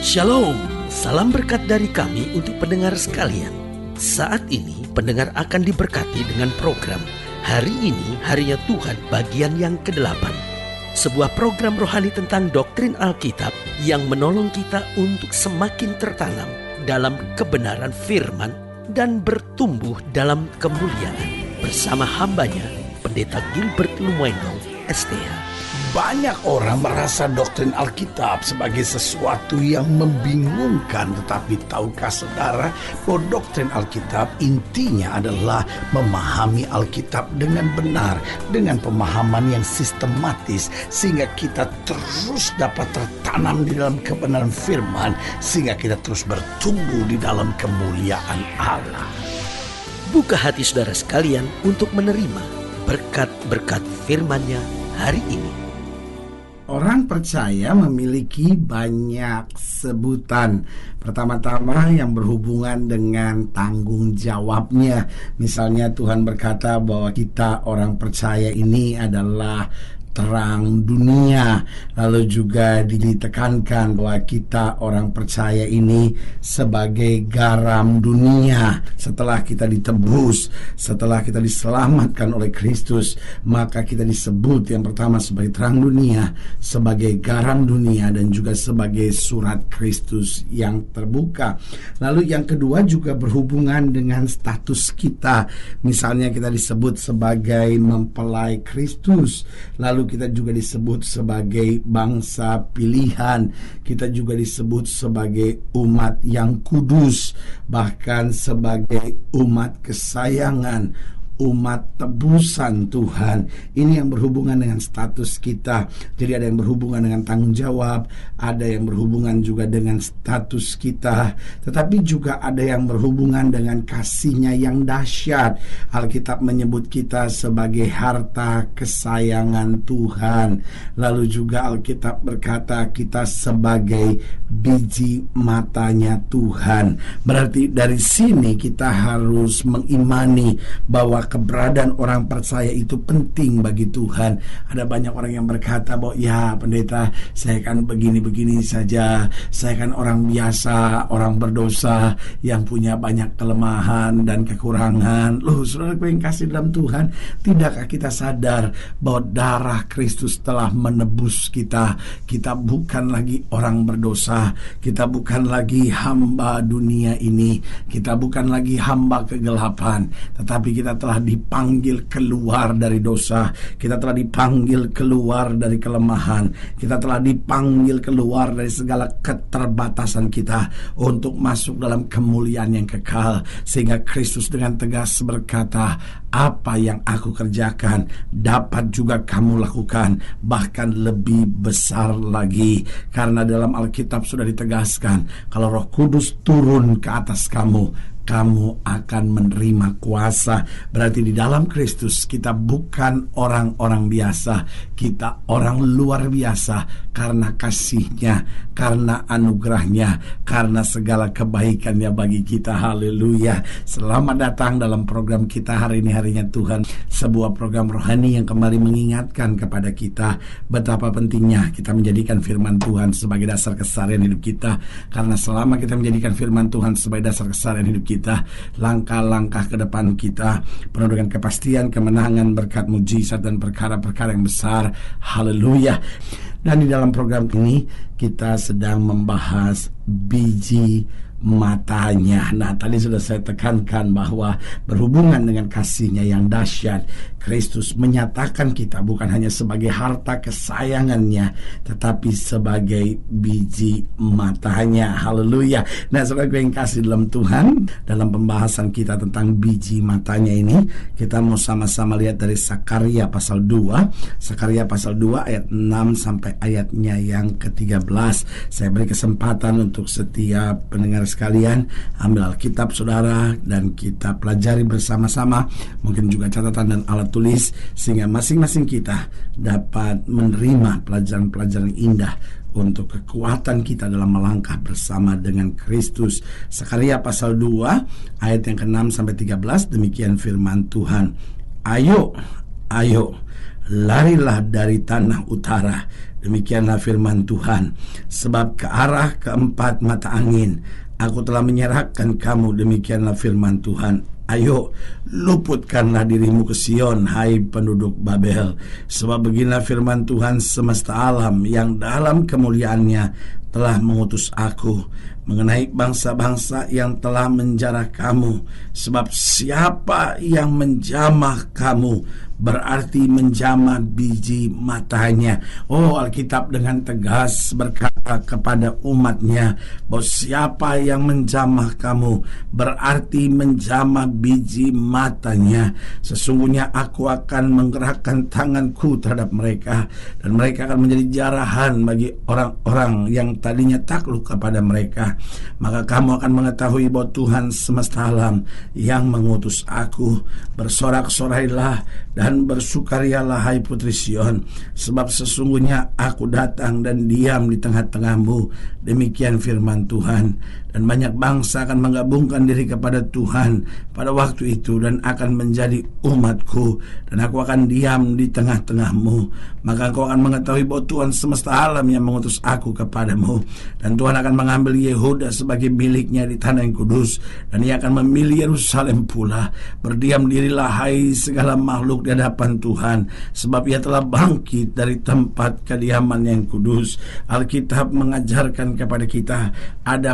Shalom, salam berkat dari kami untuk pendengar sekalian. Saat ini pendengar akan diberkati dengan program Hari Ini Harinya Tuhan bagian yang ke-8. Sebuah program rohani tentang doktrin Alkitab yang menolong kita untuk semakin tertanam dalam kebenaran firman dan bertumbuh dalam kemuliaan. Bersama hambanya, Pendeta Gilbert Lumendo, STH. Banyak orang merasa doktrin Alkitab sebagai sesuatu yang membingungkan. Tetapi tahukah saudara bahwa doktrin Alkitab intinya adalah memahami Alkitab dengan benar, dengan pemahaman yang sistematis, sehingga kita terus dapat tertanam di dalam kebenaran firman, sehingga kita terus bertumbuh di dalam kemuliaan Allah. Buka hati saudara sekalian untuk menerima berkat-berkat firman-Nya hari ini. Orang percaya memiliki banyak sebutan. Pertama-tama yang berhubungan dengan tanggung jawabnya. Misalnya Tuhan berkata bahwa kita orang percaya ini adalah terang dunia. Lalu juga ditekankan bahwa kita orang percaya ini sebagai garam dunia. Setelah kita ditebus, setelah kita diselamatkan oleh Kristus, maka kita disebut yang pertama sebagai terang dunia, sebagai garam dunia, dan juga sebagai surat Kristus yang terbuka. Lalu yang kedua juga berhubungan dengan status kita. Misalnya kita disebut sebagai mempelai Kristus. Lalu kita juga disebut sebagai bangsa pilihan. Kita juga disebut sebagai umat yang kudus, bahkan sebagai umat kesayangan, umat tebusan Tuhan. Ini yang berhubungan dengan status kita. Jadi ada yang berhubungan dengan tanggung jawab, ada yang berhubungan juga dengan status kita, tetapi juga ada yang berhubungan dengan kasih-Nya yang dahsyat. Alkitab menyebut kita sebagai harta kesayangan Tuhan. Lalu juga Alkitab berkata kita sebagai biji matanya Tuhan. Berarti dari sini kita harus mengimani bahwa keberadaan orang percaya itu penting bagi Tuhan. Ada banyak orang yang berkata bahwa ya pendeta, saya kan begini-begini saja, saya kan orang biasa, orang berdosa yang punya banyak kelemahan dan kekurangan. Loh, saudara yang kasih dalam Tuhan, tidakkah kita sadar bahwa darah Kristus telah menebus kita? Kita bukan lagi orang berdosa, kita bukan lagi hamba dunia ini, kita bukan lagi hamba kegelapan, tetapi kita telah dipanggil keluar dari dosa, kita telah dipanggil keluar dari kelemahan, kita telah dipanggil keluar dari segala keterbatasan kita untuk masuk dalam kemuliaan yang kekal. Sehingga Kristus dengan tegas berkata, apa yang aku kerjakan dapat juga kamu lakukan, bahkan lebih besar lagi. Karena dalam Alkitab sudah ditegaskan, kalau Roh Kudus turun ke atas kamu akan menerima kuasa. Berarti di dalam Kristus kita bukan orang-orang biasa, kita orang luar biasa karena kasih-Nya, karena anugerah-Nya, karena segala kebaikan-Nya bagi kita. Haleluya. Selamat datang dalam program kita hari ini, Harinya Tuhan, sebuah program rohani yang kembali mengingatkan kepada kita betapa pentingnya kita menjadikan firman Tuhan sebagai dasar keseharian hidup kita. Karena selama kita menjadikan firman Tuhan sebagai dasar keseharian hidup kita, langkah-langkah ke depan kita penuh dengan kepastian, kemenangan, berkat, mujizat, dan perkara-perkara yang besar. Haleluya. Dan di dalam program ini kita sedang membahas biji matanya. Nah, tadi sudah saya tekankan bahwa berhubungan dengan kasih-Nya yang dahsyat, Kristus menyatakan kita bukan hanya sebagai harta kesayangannya, tetapi sebagai biji matanya. Haleluya. Nah, saudara yang kasih dalam Tuhan, dalam pembahasan kita tentang biji matanya ini, kita mau sama-sama lihat dari Sakaria pasal 2. Sakaria pasal 2 ayat 6 sampai ayatnya yang ke-13. Saya beri kesempatan untuk setiap pendengar sekalian, ambil Alkitab saudara dan kita pelajari bersama-sama, mungkin juga catatan dan alat tulis, sehingga masing-masing kita dapat menerima pelajaran-pelajaran indah untuk kekuatan kita dalam melangkah bersama dengan Kristus. Sakaria pasal 2 ayat yang ke-6 sampai 13, demikian firman Tuhan. Ayo, larilah dari tanah utara. Demikianlah firman Tuhan. Sebab ke arah keempat mata angin aku telah menyerahkan kamu. Demikianlah firman Tuhan. Ayo, luputkanlah dirimu ke Sion, hai penduduk Babel. Sebab beginilah firman Tuhan semesta alam yang dalam kemuliaannya telah mengutus aku mengenai bangsa-bangsa yang telah menjarah kamu. Sebab siapa yang menjamah kamu berarti menjamah biji matanya. Oh, Alkitab dengan tegas berkata kepada umatnya bahwa siapa yang menjamah kamu berarti menjamah biji matanya. Sesungguhnya aku akan menggerakkan tanganku terhadap mereka, dan mereka akan menjadi jarahan bagi orang-orang yang tadinya takluk kepada mereka. Maka kamu akan mengetahui bahwa Tuhan semesta alam yang mengutus aku. Bersorak-sorailah dan bersukarialah, hai putri Sion, sebab sesungguhnya aku datang dan diam di tengah-tengahmu. Demikian firman Tuhan. Dan banyak bangsa akan menggabungkan diri kepada Tuhan pada waktu itu dan akan menjadi umatku, dan aku akan diam di tengah-tengahmu. Maka engkau akan mengetahui bahwa Tuhan semesta alam yang mengutus aku kepadamu. Dan Tuhan akan mengambil Yehuda sebagai miliknya di tanah yang kudus, dan ia akan memilih Yerusalem pula. Berdiam dirilah, hai segala makhluk di hadapan Tuhan, sebab ia telah bangkit dari tempat kediaman yang kudus. Alkitab mengajarkan kepada kita ada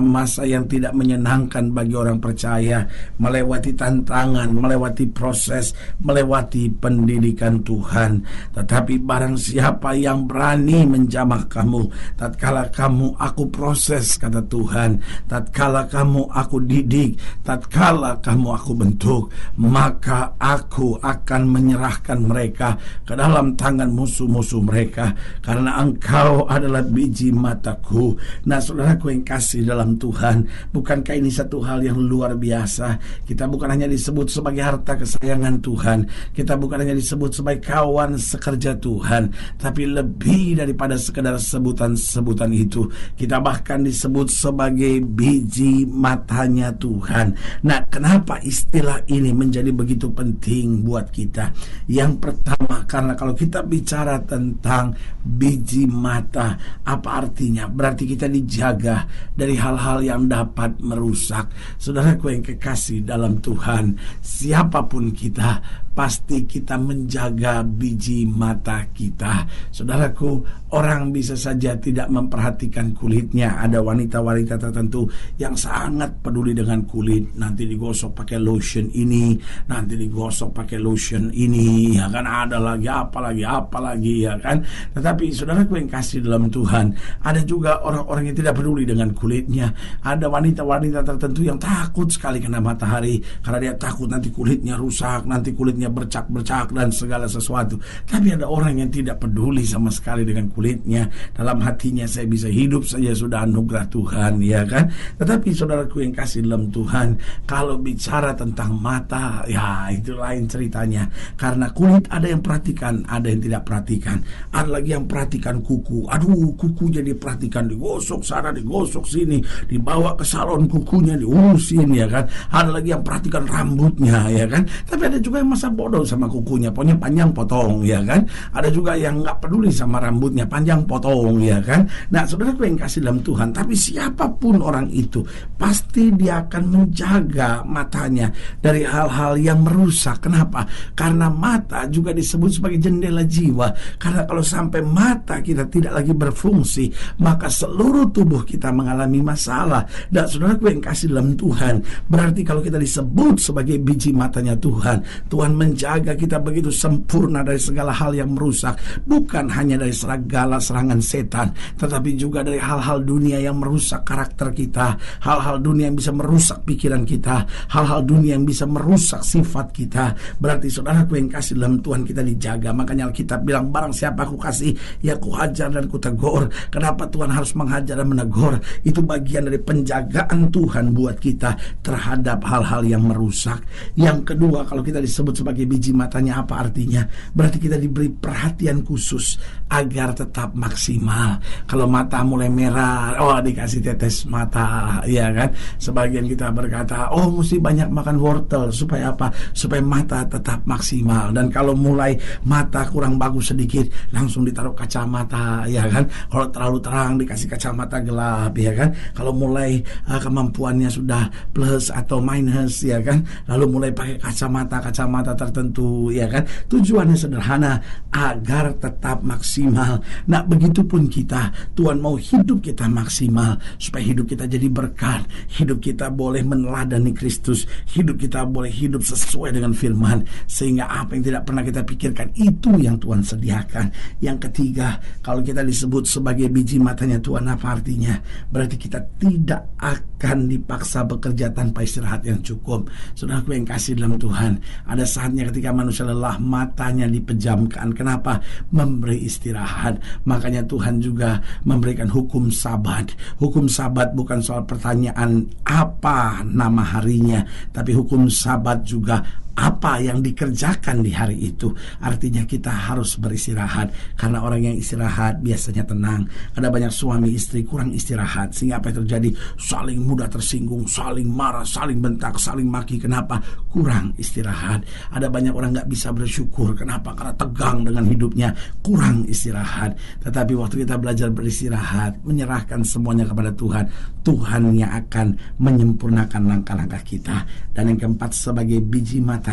masa yang tidak menyenangkan bagi orang percaya, melewati tantangan, melewati proses, melewati pendidikan Tuhan. Tetapi barang siapa yang berani menjamah kamu, tatkala kamu aku proses, kata Tuhan, tatkala kamu aku didik, tatkala kamu aku bentuk, maka aku akan menyerahkan mereka ke dalam tangan musuh-musuh mereka, karena engkau adalah biji mataku. Nah, saudaraku yang kasih dalam Tuhan, bukankah ini satu hal yang luar biasa? Kita bukan hanya disebut sebagai harta kesayangan Tuhan, kita bukan hanya disebut sebagai kawan sekerja Tuhan, tapi lebih daripada sekedar sebutan-sebutan itu, kita bahkan disebut sebagai biji matanya Tuhan. Nah, kenapa istilah ini menjadi begitu penting buat kita? Yang pertama, karena kalau kita bicara tentang biji mata, apa artinya? Berarti kita dijaga dari hal-hal yang dapat merusak. Saudaraku yang kekasih dalam Tuhan, siapapun kita, pasti kita menjaga biji mata kita. Saudaraku, orang bisa saja tidak memperhatikan kulitnya. Ada wanita-wanita tertentu yang sangat peduli dengan kulit. Nanti digosok pakai lotion ini, nanti digosok pakai lotion ini, ya kan, ada lagi apalagi ya kan. Tetapi saudaraku yang kasih dalam Tuhan, ada juga orang-orang yang tidak peduli dengan kulitnya. Ada wanita-wanita tertentu yang takut sekali kena matahari, karena dia takut nanti kulitnya rusak, nanti kulitnya bercak-bercak dan segala sesuatu. Tapi ada orang yang tidak peduli sama sekali dengan kulitnya. Dalam hatinya, saya bisa hidup saja sudah anugerah Tuhan, ya kan. Tetapi saudaraku yang kasih dalam Tuhan, kalau bicara tentang mata, ya itu lain ceritanya. Karena kulit ada yang perhatikan, ada yang tidak perhatikan. Ada lagi yang perhatikan kuku. Aduh, kukunya diperhatikan, digosok sana, digosok sini, dibawa ke salon kukunya, diurusin, ya kan. Ada lagi yang perhatikan rambutnya, ya kan. Tapi ada juga yang masa bodoh sama kukunya, pokoknya panjang potong, ya kan. Ada juga yang nggak peduli sama rambutnya, panjang potong, ya kan. Nah, saudaraku yang kasih dalam Tuhan, tapi siapapun orang itu, pasti dia akan menjaga matanya dari hal-hal yang merusak. Kenapa? Karena mata juga disebut sebagai jendela jiwa. Karena kalau sampai mata kita tidak lagi berfungsi, maka seluruh tubuh kita mengalami masalah. Dan saudaraku yang kasih dalam Tuhan, berarti kalau kita disebut sebagai biji matanya Tuhan, Tuhan menjaga kita begitu sempurna dari segala hal yang merusak. Bukan hanya dari segala serangan setan, tetapi juga dari hal-hal dunia yang merusak karakter kita, hal-hal dunia yang bisa merusak pikiran kita, hal-hal dunia yang bisa merusak sifat kita. Berarti saudaraku yang kasih dalam Tuhan, kita dijaga. Makanya Alkitab bilang, barang siapa aku kasih, ya ku hajar dan ku tegur. Kenapa Tuhan harus menghajar dan menegur? Itu bagian dari penjagaan Tuhan buat kita terhadap hal-hal yang merusak. Yang kedua, kalau kita disebut sebagai biji matanya, apa artinya? Berarti kita diberi perhatian khusus agar tetap maksimal. Kalau mata mulai merah, dikasih tetes mata, ya kan. Sebagian kita berkata, mesti banyak makan wortel supaya apa? Supaya mata tetap maksimal. Dan kalau mulai mata kurang bagus sedikit, langsung ditaruh kacamata, ya kan. Kalau terlalu terang dikasih kacamata gelap, ya kan. Kalau mulai kemampuannya sudah plus atau minus, ya kan, lalu mulai pakai kacamata tertentu, ya kan. Tujuannya sederhana, agar tetap maksimal. Nah, begitupun kita, Tuhan mau hidup kita maksimal, supaya hidup kita jadi berkat, hidup kita boleh meneladani Kristus, hidup kita boleh hidup sesuai dengan firman, sehingga apa yang tidak pernah kita pikirkan itu yang Tuhan sediakan. Yang ketiga, kalau kita disebut sebagai biji matanya Tuhan, apa artinya? Berarti kita tidak akan dipaksa bekerja tanpa istirahat yang cukup. Saudaraku yang kasih dalam Tuhan, ada saatnya ketika manusia lelah, matanya dipejamkan. Kenapa? Memberi istirahat. Makanya Tuhan juga memberikan hukum Sabat. Hukum Sabat bukan soal pertanyaan apa nama harinya, tapi hukum Sabat juga apa yang dikerjakan di hari itu. Artinya kita harus beristirahat, karena orang yang istirahat biasanya tenang. Ada banyak suami istri kurang istirahat, sehingga apa yang terjadi? Saling mudah tersinggung, saling marah, saling bentak, saling maki. Kenapa? Kurang istirahat. Ada banyak orang gak bisa bersyukur. Kenapa? Karena tegang dengan hidupnya, kurang istirahat. Tetapi waktu kita belajar beristirahat, menyerahkan semuanya kepada Tuhan, Tuhan yang akan menyempurnakan langkah-langkah kita. Dan yang keempat, sebagai biji matanya,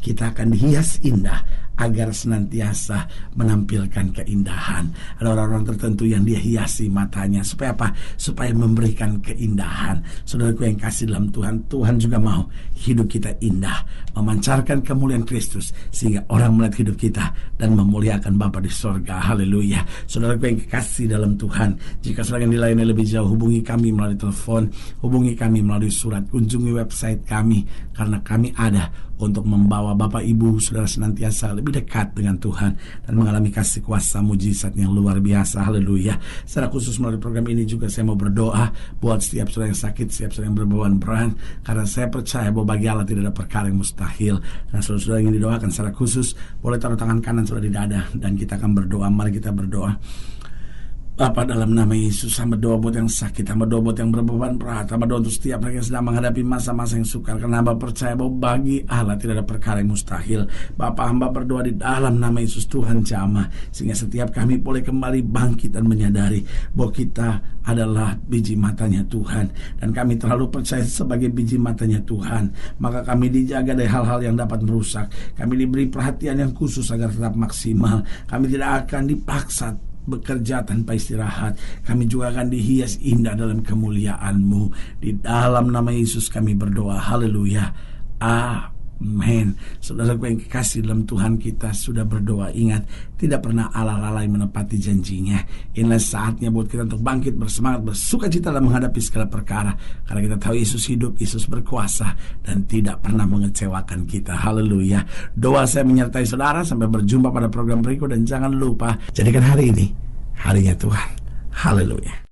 kita akan dihias indah agar senantiasa menampilkan keindahan. Ada orang-orang tertentu yang dia hiasi matanya supaya apa? Supaya memberikan keindahan. Saudaraku yang kasih dalam Tuhan, Tuhan juga mau hidup kita indah, memancarkan kemuliaan Kristus, sehingga orang melihat hidup kita dan memuliakan Bapa di sorga. Haleluya. Saudaraku yang kasih dalam Tuhan, jika saudara yang dilayani lebih jauh, hubungi kami melalui telepon, hubungi kami melalui surat, kunjungi website kami, karena kami ada untuk membawa Bapak Ibu Saudara senantiasa lebih dekat dengan Tuhan dan mengalami kasih kuasa mujizat yang luar biasa. Haleluya. Secara khusus melalui program ini juga saya mau berdoa buat setiap saudara yang sakit, setiap saudara yang berbeban berat, karena saya percaya bahwa bagi Allah tidak ada perkara yang mustahil. Dan saudara-saudara yang didoakan secara khusus, boleh taruh tangan kanan saudara di dada dan kita akan berdoa. Mari kita berdoa. Bapa, dalam nama Yesus, hamba doa buat yang sakit, hamba doa buat yang berbeban berat, hamba doa untuk setiap mereka yang sedang menghadapi masa-masa yang sukar, karena hamba percaya bahwa bagi Allah tidak ada perkara yang mustahil. Bapa, hamba berdoa di dalam nama Yesus, Tuhan jamah, sehingga setiap kami boleh kembali bangkit dan menyadari bahwa kita adalah biji matanya Tuhan, dan kami terlalu percaya sebagai biji matanya Tuhan, maka kami dijaga dari hal-hal yang dapat merusak. Kami diberi perhatian yang khusus agar tetap maksimal. Kami tidak akan dipaksa bekerja tanpa istirahat. Kami juga akan dihias indah dalam kemuliaan-Mu. Di dalam nama Yesus kami berdoa. Haleluya. Amin. Saudaraku yang kekasih dalam Tuhan, kita sudah berdoa. Ingat, tidak pernah Allah lalai menepati janjinya. Inilah saatnya buat kita untuk bangkit, bersemangat, bersuka cita dalam menghadapi segala perkara, karena kita tahu Yesus hidup, Yesus berkuasa, dan tidak pernah mengecewakan kita. Haleluya. Doa saya menyertai saudara. Sampai berjumpa pada program berikut, dan jangan lupa jadikan hari ini harinya Tuhan. Haleluya.